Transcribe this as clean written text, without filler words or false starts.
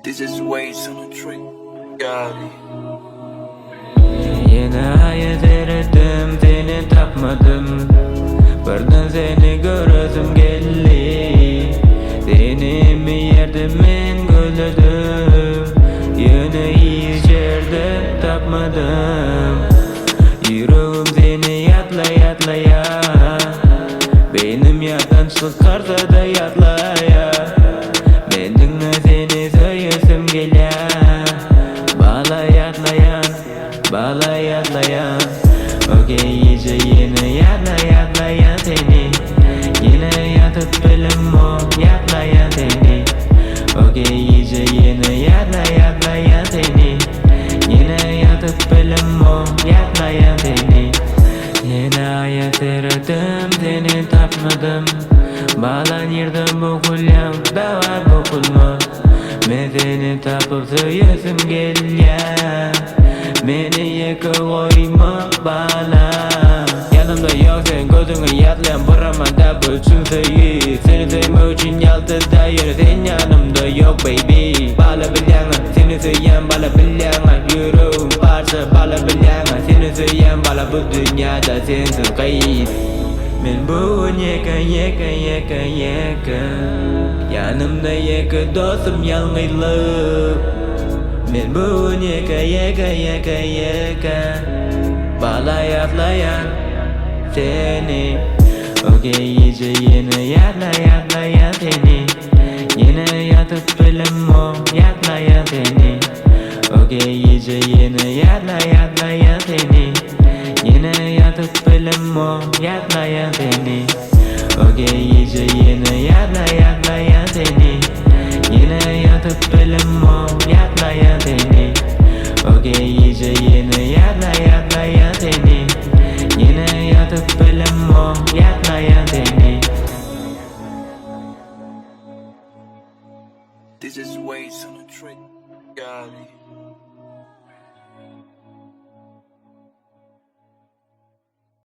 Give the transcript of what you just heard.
This is waves on a trick. Got it. Yine hayat erettim, seni tapmadım. Birden seni göresim geldi. Seni mi yerdim men gözledim. Yine hiç yerde tapmadım. Yüreğim seni yatlaya. Benim yatançlık karsa da yatlaya. Mendinle seni söylesim geliyor. Bağla yatlayan Okey iyice yine yatlayan seni. Yine yatıp bilim o yatlayan seni. Okey iyice yine yatlayan seni. Yine yatıp bilim o yatlayan seni. Yine hayat erettim, seni tapmadım. Bağlan yerden bokulyam da var bokulma. Men seni tapıp söylesim geliyor. Beni yıkı koyma bana. Yanımda yok sen, gözünü yatlayan buramada bütün sayı. Seni sevmek için yaltıda yürü, sen yanımda yok baby. Bağla bilyana, seni söyleyen bağla bilyana. Yüreğim parça bağla bilyana. Seni söyleyen bağla bu dünyada sensin kayıt. Men bu yeka yanımda yeka dostum yalnızlık. Men bu yeka bağla yatlayan seni. Okey iyice yine yatlayan seni. Yine yatıp bilim o yatlayan seni. Okey iyice yine yatlayan seni. Yine yatıp bilim o yatlayan seni. Okey iyice yine yatlayan seni. Yine yatıp bilim o yatlayan seni. Okey iyice yine yatlayan seni. Yine yatıp bilim o yatlayan seni. This is waves on a trick. Got it.